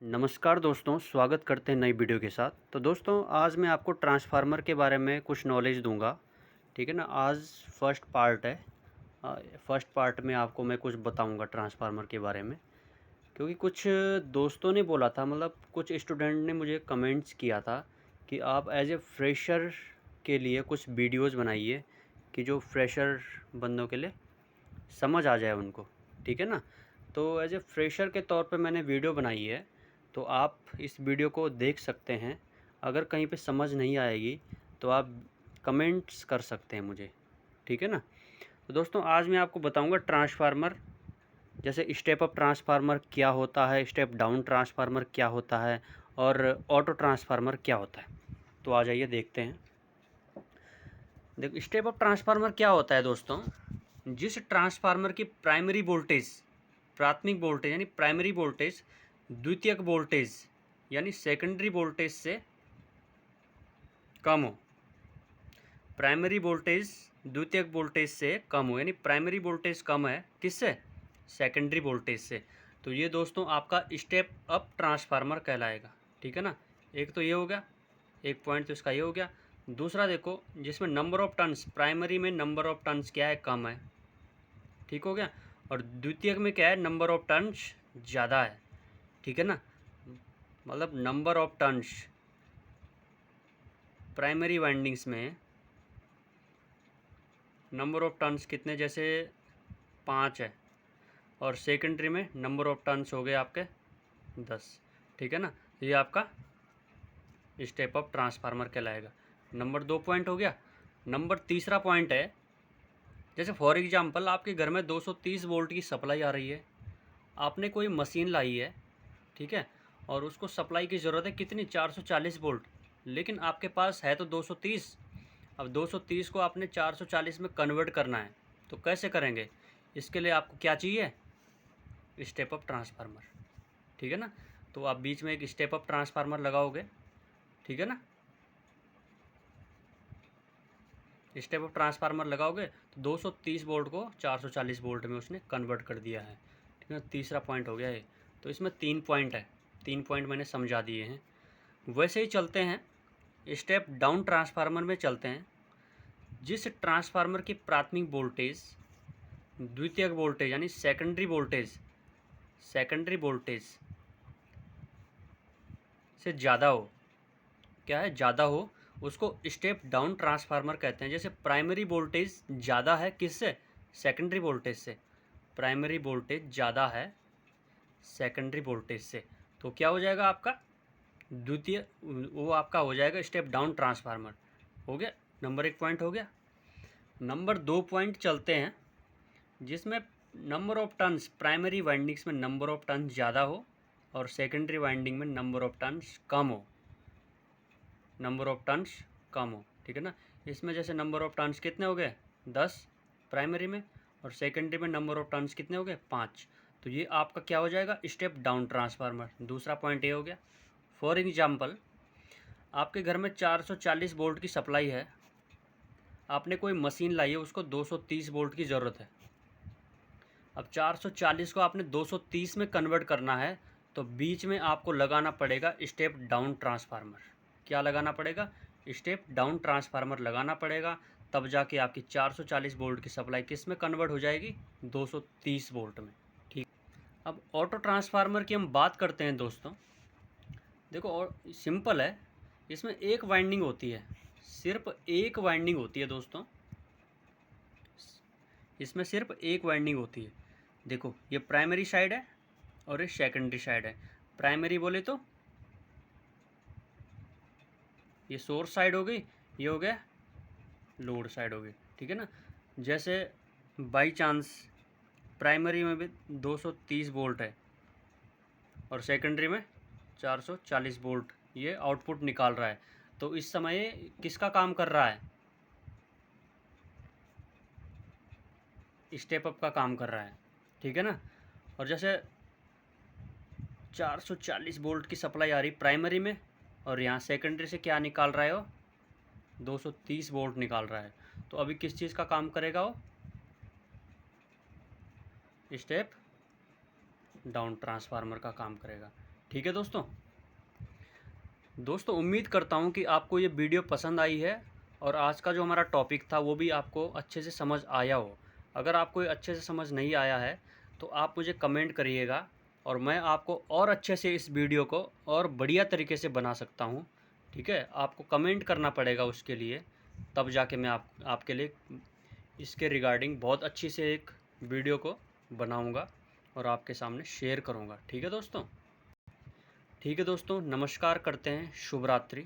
नमस्कार दोस्तों, स्वागत करते हैं नई वीडियो के साथ। तो दोस्तों, आज मैं आपको ट्रांसफार्मर के बारे में कुछ नॉलेज दूंगा। ठीक है ना। आज फर्स्ट पार्ट है। फर्स्ट पार्ट में आपको मैं कुछ बताऊंगा ट्रांसफार्मर के बारे में, क्योंकि कुछ दोस्तों ने बोला था, मतलब कुछ स्टूडेंट ने मुझे कमेंट्स किया था कि आप एज ए फ्रेशर के लिए कुछ वीडियोज़ बनाइए कि जो फ्रेशर बंदों के लिए समझ आ जाए उनको। ठीक है ना। तो एज ए फ्रेशर के तौर पे मैंने वीडियो बनाई है, तो आप इस वीडियो को देख सकते हैं। अगर कहीं पे समझ नहीं आएगी तो आप कमेंट्स कर सकते हैं मुझे। ठीक है ना। तो दोस्तों, आज मैं आपको बताऊंगा ट्रांसफार्मर, जैसे स्टेप अप ट्रांसफार्मर क्या होता है, स्टेप डाउन ट्रांसफार्मर क्या होता है और ऑटो ट्रांसफार्मर क्या होता है। तो आ जाइए देखते हैं। देखो, स्टेप अप ट्रांसफार्मर क्या होता है दोस्तों। जिस ट्रांसफार्मर की प्राइमरी वोल्टेज, प्राथमिक वोल्टेज यानी प्राइमरी वोल्टेज द्वितीयक वोल्टेज यानी सेकेंडरी वोल्टेज से कम हो। प्राइमरी वोल्टेज द्वितीयक वोल्टेज से कम हो, यानी प्राइमरी वोल्टेज कम है किससे? सेकेंडरी वोल्टेज से। तो ये दोस्तों आपका स्टेप अप ट्रांसफार्मर कहलाएगा। ठीक है ना। एक तो ये हो गया, एक पॉइंट तो इसका ये हो गया। दूसरा देखो, जिसमें नंबर ऑफ टर्न्स, प्राइमरी में नंबर ऑफ टर्न्स क्या है? कम है। ठीक हो गया। और द्वितीयक में क्या है? नंबर ऑफ टर्न्स ज़्यादा है। ठीक है ना। मतलब number of turns primary windings में नंबर ऑफ टर्न्स कितने, जैसे 5 है, और सेकेंडरी में नंबर ऑफ टर्न्स हो गए आपके 10। ठीक है ना। ये आपका स्टेप अप ट्रांसफार्मर कहलाएगा। नंबर 2 पॉइंट हो गया। नंबर तीसरा पॉइंट है, जैसे फॉर एग्जांपल आपके घर में 230 वोल्ट की सप्लाई आ रही है, आपने कोई मशीन लाई है, ठीक है, और उसको सप्लाई की ज़रूरत है कितनी? 440 वोल्ट, लेकिन आपके पास है तो 230। अब 230 को आपने 440 में कन्वर्ट करना है, तो कैसे करेंगे? इसके लिए आपको क्या चाहिए? Step up transformer. ठीक है ना। तो आप बीच में एक स्टेप अप ट्रांसफार्मर लगाओगे। ठीक है ना। स्टेप अप ट्रांसफार्मर लगाओगे तो 230 वोल्ट को 440 वोल्ट में उसने कन्वर्ट कर दिया है। ठीक है। तीसरा पॉइंट हो गया ये। तो इसमें 3 पॉइंट है, 3 पॉइंट मैंने समझा दिए हैं। वैसे ही चलते हैं, स्टेप डाउन ट्रांसफार्मर में चलते हैं। जिस ट्रांसफार्मर की प्राथमिक वोल्टेज द्वितीयक वोल्टेज यानी सेकेंडरी वोल्टेज से ज़्यादा हो, क्या है? ज़्यादा हो, उसको स्टेप डाउन ट्रांसफार्मर कहते हैं। जैसे प्राइमरी वोल्टेज ज़्यादा है किससे? सेकेंडरी वोल्टेज से। प्राइमरी वोल्टेज ज़्यादा है सेकेंडरी वोल्टेज से, तो क्या हो जाएगा आपका? द्वितीय, वो आपका हो जाएगा स्टेप डाउन ट्रांसफार्मर। हो गया, नंबर 1 पॉइंट हो गया। नंबर 2 पॉइंट चलते हैं, जिसमें number of turns, primary windings में नंबर ऑफ टर्न्स ज़्यादा हो और सेकेंडरी वाइंडिंग में नंबर ऑफ टर्न्स कम हो। नंबर ऑफ टर्न्स कम हो। ठीक है ना। इसमें जैसे नंबर ऑफ टर्न्स कितने हो गए? 10 प्राइमरी में, और सेकेंडरी में नंबर ऑफ टर्न्स कितने हो गए? 5। तो ये आपका क्या हो जाएगा? Step down transformer. दूसरा पॉइंट ये हो गया। फॉर एग्जांपल, आपके घर में 440 वोल्ट की सप्लाई है, आपने कोई मशीन लाई है, उसको 230 वोल्ट की ज़रूरत है। अब 440 को आपने 230 में कन्वर्ट करना है, तो बीच में आपको लगाना पड़ेगा स्टेप डाउन ट्रांसफार्मर। क्या लगाना पड़ेगा? स्टेप डाउन ट्रांसफार्मर लगाना पड़ेगा, तब जाके आपकी 440 वोल्ट की सप्लाई किस में कन्वर्ट हो जाएगी? 230 वोल्ट में। ठीक। अब ऑटो ट्रांसफार्मर की हम बात करते हैं दोस्तों। देखो, और सिंपल है, इसमें एक वाइंडिंग होती है, सिर्फ एक वाइंडिंग होती है दोस्तों। इसमें सिर्फ एक वाइंडिंग होती है। देखो, ये प्राइमरी साइड है और ये सेकेंडरी साइड है। प्राइमरी बोले तो ये सोर्स साइड हो गई, ये हो गया लोड साइड हो गई। ठीक है ना। जैसे बाई चांस प्राइमरी में भी 230 वोल्ट है और सेकेंडरी में 440 वोल्ट ये आउटपुट निकाल रहा है, तो इस समय ये किसका काम कर रहा है? स्टेप अप का काम कर रहा है। ठीक है ना। और जैसे 440 वोल्ट की सप्लाई आ रही प्राइमरी में, और यहाँ सेकेंडरी से क्या निकाल रहा है? वो 230 वोल्ट निकाल रहा है। तो अभी किस चीज़ का काम करेगा? वो स्टेप डाउन ट्रांसफार्मर का काम करेगा। ठीक है दोस्तों उम्मीद करता हूँ कि आपको ये वीडियो पसंद आई है और आज का जो हमारा टॉपिक था वो भी आपको अच्छे से समझ आया हो। अगर आपको ये अच्छे से समझ नहीं आया है तो आप मुझे कमेंट करिएगा और मैं आपको और अच्छे से इस वीडियो को और बढ़िया तरीके से बना सकता हूँ। ठीक है, आपको कमेंट करना पड़ेगा उसके लिए, तब जाके मैं आपके लिए इसके रिगार्डिंग बहुत अच्छी से एक वीडियो को बनाऊँगा और आपके सामने शेयर करूँगा। ठीक है दोस्तों, नमस्कार करते हैं, शुभ रात्रि।